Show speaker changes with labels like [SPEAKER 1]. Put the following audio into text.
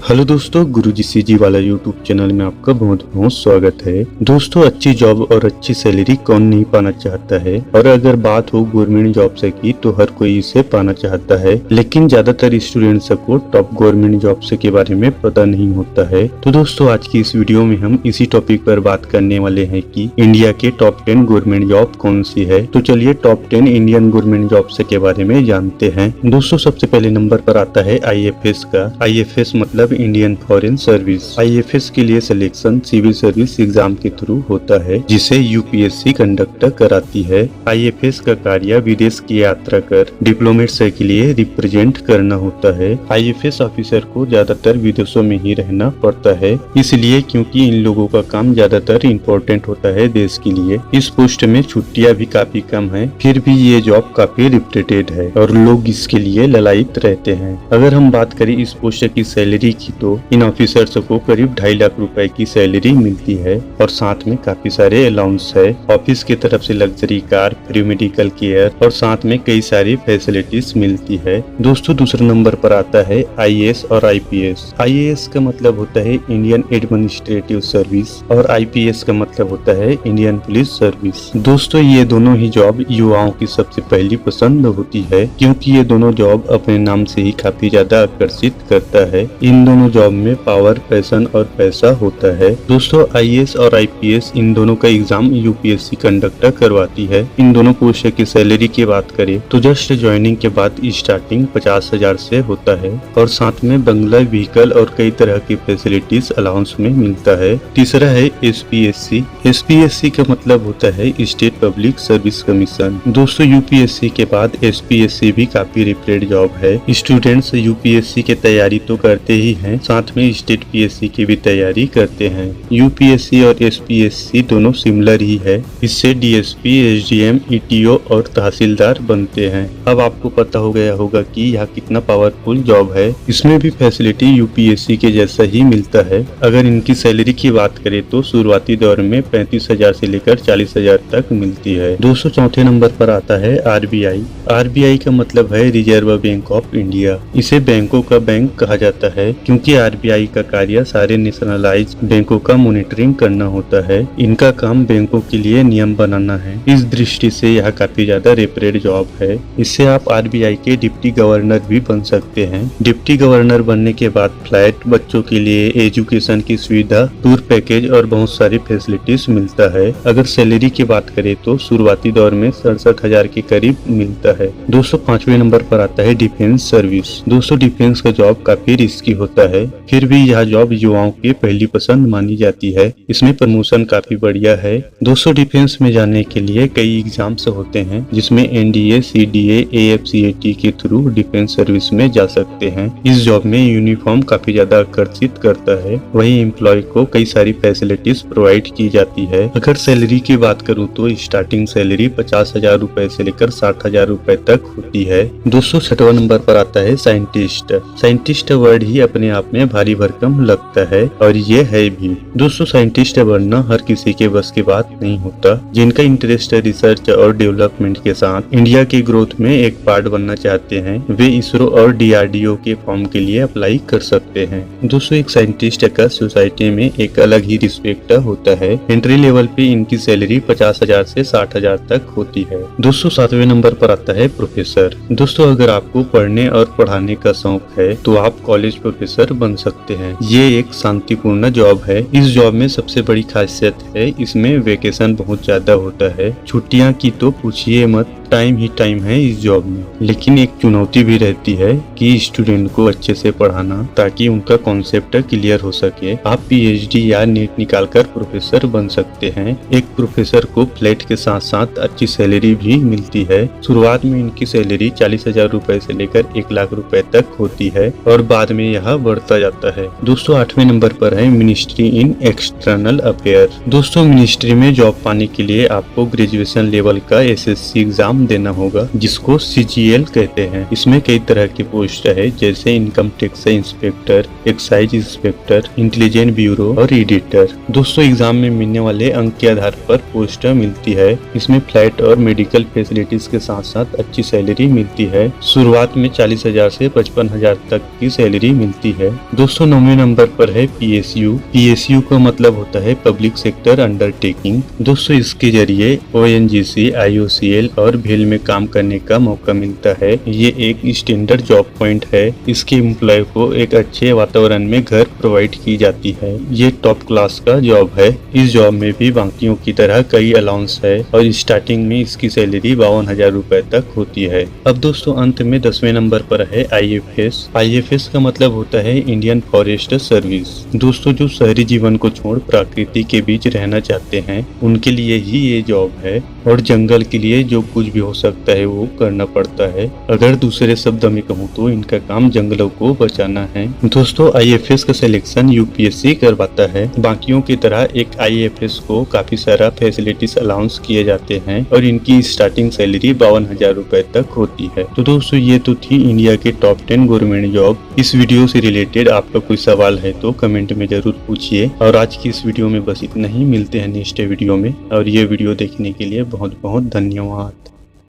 [SPEAKER 1] Hello दोस्तों, गुरुजी CG वाला YouTube channel में आपका बहुत बहुत स्वागत है। दोस्तों, अच्छी जॉब और अच्छी सैलरी कौन नहीं पाना चाहता है। और अगर बात हो गवर्नमेंट जॉब से की तो हर कोई इसे पाना चाहता है, लेकिन ज्यादातर स्टूडेंट्स को टॉप गवर्नमेंट जॉब से के बारे में पता नहीं होता है। तो दोस्तों, आज की इस वीडियो में हम इसी टॉपिक पर बात करने वाले हैं कि इंडिया के टॉप 10 गवर्नमेंट जॉब कौन सी है। तो चलिए टॉप 10 इंडियन गवर्नमेंट जॉब से के बारे में जानते हैं। दोस्तों, सबसे पहले नंबर पर आता है IFS का। IFS मतलब इंडियन फॉरेन सर्विस। IFS के लिए सिलेक्शन सिविल सर्विस एग्जाम के थ्रू होता है, जिसे UPSC कंडक्ट कराती है। IFS का कार्य विदेश की यात्रा कर डिप्लोमेट्स के लिए रिप्रेजेंट करना होता है। IFS ऑफिसर को ज्यादातर विदेशों में ही रहना पड़ता है, इसलिए क्योंकि इन लोगों का काम ज्यादातर इम्पोर्टेंट होता है देश के लिए। इस पोस्ट में छुट्टियां भी काफी कम है, फिर भी ये जॉब काफी रिप्यूटेड है और लोग इसके लिए ललायित रहते हैं। अगर हम बात करें इस पोस्ट की सैलरी की तो इन ऑफिसर्स को करीब 2.5 लाख रुपए की सैलरी मिलती है और साथ में काफी सारे अलाउंस है। ऑफिस की तरफ से luxury car, free medical care और साथ में कई सारी फैसिलिटीज मिलती है। दोस्तों, दूसरे नंबर पर आता है IAS और IPS। IAS का मतलब होता है इंडियन एडमिनिस्ट्रेटिव सर्विस और IPS का मतलब होता है इंडियन पुलिस सर्विस। दोस्तों, ये दोनों ही जॉब युवाओं की सबसे पहली पसंद होती है, क्योंकि ये दोनों जॉब अपने नाम से ही काफी ज्यादा आकर्षित करता है। इन दोनों जॉब में पावर, पैशन और पैसा होता है। दोस्तों, IAS और IPS इन दोनों का एग्जाम UPSC कंडक्ट करवाती है। इन दोनों पोस्ट की सैलरी की बात करें तो जस्ट ज्वाइनिंग के बाद स्टार्टिंग 50,000 से होता है और साथ में बंगला, व्हीकल और कई तरह की फैसिलिटीज अलाउंस में मिलता है। तीसरा है SPSC। SPSC का मतलब होता है स्टेट पब्लिक सर्विस कमीशन। दोस्तों, UPSC के बाद SPSC भी काफी रिप्यूटेड जॉब है। स्टूडेंट्स UPSC की तैयारी तो करते ही हैं, साथ में स्टेट PSC की भी तैयारी करते हैं। UPSC और SPSC दोनों सिमिलर ही है। इससे DSP, SDM, ETO और तहसीलदार बनते हैं। अब आपको पता हो गया होगा कि यह कितना पावरफुल जॉब है। इसमें भी फैसिलिटी UPSC के जैसा ही मिलता है। अगर इनकी सैलरी की बात करें तो शुरुआती दौर में 35,000 से लेकर 40,000 तक मिलती है। दोस्तों, चौथे नंबर पर आता है RBI। RBI का मतलब है रिजर्व बैंक ऑफ इंडिया। इसे बैंकों का बैंक कहा जाता है, क्योंकि RBI का कार्य सारे नेशनलाइज बैंकों का मॉनिटरिंग करना होता है। इनका काम बैंकों के लिए नियम बनाना है। इस दृष्टि से यह काफी ज्यादा रिप्यूटेड जॉब है। इससे आप RBI के डिप्टी गवर्नर भी बन सकते हैं। डिप्टी गवर्नर बनने के बाद फ्लैट, बच्चों के लिए एजुकेशन की सुविधा, टूर पैकेज और बहुत सारी फैसिलिटीज मिलता है। अगर सैलरी की बात करें तो शुरुआती दौर में 67,000 के करीब मिलता है। दोस्तों, 5वें नंबर पर आता है डिफेंस सर्विस। दोस्तों, डिफेंस का जॉब काफी रिस्की होता है, फिर भी यह जॉब युवाओं की पहली पसंद मानी जाती है। इसमें प्रमोशन काफी बढ़िया है। दोस्तों, डिफेंस में जाने के लिए कई एग्जाम्स होते हैं, जिसमें NDA, CDA, AFCAT के थ्रू डिफेंस सर्विस में जा सकते हैं। इस जॉब में यूनिफॉर्म काफी ज्यादा आकर्षित करता है, वही एम्प्लॉय को कई सारी फैसिलिटीज प्रोवाइड की जाती है। अगर सैलरी की बात करूँ तो स्टार्टिंग सैलरी 50,000 रुपए से लेकर 60,000 रुपए तक होती है। दोस्तों, 6वां नंबर पर आता है साइंटिस्ट। साइंटिस्ट वर्ड ही अपने आप में भारी भरकम लगता है और ये है भी। दोस्तों, साइंटिस्ट बनना हर किसी के बस की बात नहीं होता। जिनका इंटरेस्ट रिसर्च और डेवलपमेंट के साथ इंडिया की ग्रोथ में एक पार्ट बनना चाहते हैं, वे ISRO और DRDO के फॉर्म के लिए अप्लाई कर सकते हैं। दोस्तों, एक साइंटिस्ट का सोसाइटी में एक अलग ही रिस्पेक्ट होता है। एंट्री लेवल पे इनकी सैलरी 50,000 से 60,000 तक होती है। दोस्तों, 7वें नंबर पर आता है प्रोफेसर। दोस्तों, अगर आपको पढ़ने और पढ़ाने का शौक है तो आप कॉलेज प्रोफेसर बन सकते हैं। ये एक शांतिपूर्ण जॉब है। इस जॉब में सबसे बड़ी खासियत है, इसमें वेकेशन बहुत ज्यादा होता है। छुट्टियां की तो पूछिए मत, टाइम ही टाइम है इस जॉब में। लेकिन एक चुनौती भी रहती है कि स्टूडेंट को अच्छे से पढ़ाना, ताकि उनका कॉन्सेप्ट क्लियर हो सके। आप PhD या नेट निकालकर प्रोफेसर बन सकते हैं। एक प्रोफेसर को फ्लैट के साथ साथ अच्छी सैलरी भी मिलती है। शुरुआत में इनकी सैलरी 40,000 रुपए से लेकर 1 लाख रुपए तक होती है और बाद में यह बढ़ता जाता है। दोस्तों, 8वें नंबर पर है मिनिस्ट्री इन एक्सटर्नल अफेयर। दोस्तों, मिनिस्ट्री में जॉब पाने के लिए आपको ग्रेजुएशन लेवल का SSC एग्जाम एग्जाम देना होगा जिसको CGL कहते हैं। इसमें कई तरह की पोस्ट है जैसे income tax inspector, excise inspector, intelligence bureau और एडिटर। दोस्तों एग्जाम में मिलने वाले अंक के आधार पर पोस्ट मिलती है। इसमें फ्लाइट और मेडिकल फैसिलिटीज के साथ साथ अच्छी सैलरी मिलती है। शुरुआत में 40,000 से 55,000 तक की सैलरी मिलती है। दोस्तों 9वें नंबर पर है PSU। PSU का मतलब होता है पब्लिक सेक्टर अंडरटेकिंग। दोस्तों इसके जरिए ONGC, IOCL और भेल में काम करने का मौका मिलता है। ये एक स्टैंडर्ड जॉब पॉइंट है। इसके एम्प्लॉय को एक अच्छे वातावरण में घर प्रोवाइड की जाती है। ये टॉप क्लास का जॉब है। इस जॉब में भी बाकियों की तरह कई अलाउंस है और स्टार्टिंग में इसकी सैलरी 52,000 रुपए तक होती है। अब दोस्तों अंत में 10वें नंबर पर है IFS। IFS का मतलब होता है इंडियन फॉरेस्ट सर्विस। दोस्तों जो शहरी जीवन को छोड़ प्रकृति के बीच रहना चाहते हैं उनके लिए ही ये जॉब है और जंगल के लिए जो कुछ भी हो सकता है वो करना पड़ता है। अगर दूसरे शब्द में कहूँ तो इनका काम जंगलों को बचाना है। दोस्तों IFS का सिलेक्शन UPSC करवाता है। बाकियों की तरह एक IFS को काफी सारा फैसिलिटीज अलाउंस किए जाते हैं और इनकी स्टार्टिंग सैलरी 52,000 रुपए तक होती है। तो दोस्तों ये तो थी इंडिया के टॉप 10 गवर्नमेंट जॉब। इस वीडियो से रिलेटेड आपका कोई सवाल है तो कमेंट में जरूर पूछिए। और आज की इस वीडियो में बस इतना ही। मिलते हैं नेक्स्ट वीडियो में और ये वीडियो देखने के लिए बहुत बहुत धन्यवाद।